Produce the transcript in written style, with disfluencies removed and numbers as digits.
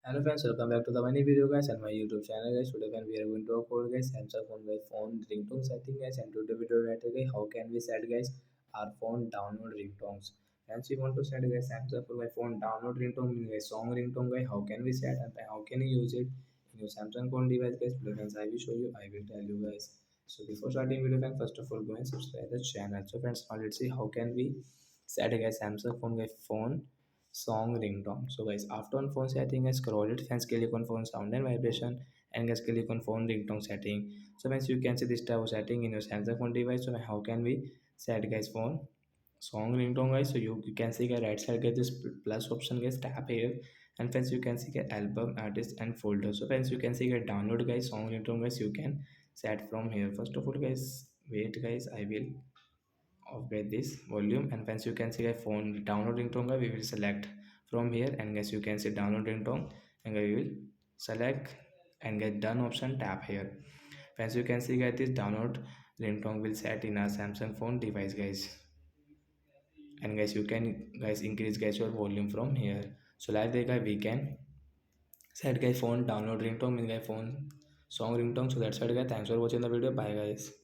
Hello friends, welcome back to the many video guys and my YouTube channel guys. Today when we are going to talk about guys Samsung phone by phone ringtone setting guys, and today video right guys how can we set guys our phone download ringtones. Hence we want to set guys Samsung for my phone download ringtone means guys song ringtone guys, how can we set and how can you use it in your Samsung phone device guys. Below friends I will show you, I will tell you guys. So before starting video friends, first of all go and subscribe the channel. So friends, now let's see how can we set guys Samsung phone by phone song ringtone. So guys, after on phone setting, guys, scroll it. Fans click on phone sound and vibration, and guys click on phone ringtone setting. So once you can see this type of setting in your Samsung phone device. So now how can we set guys phone song ringtone guys? So you can see guys right side get this plus option guys, tap here, and friends you can see get album, artist, and folder. So friends you can see get download guys song ringtone guys, you can set from here. First of all guys, wait guys, I will okay this volume, and once you can see a phone download ringtone we will select from here, and guys you can see download ringtone, and we will select and get done option, tap here. Once you can see guys this download ringtone will set in our Samsung phone device guys, and guys you can guys increase guys your volume from here. So like that guys we can set guys phone download ringtone mean guys phone song ringtone. So that's it guys, thanks for watching the video, bye guys.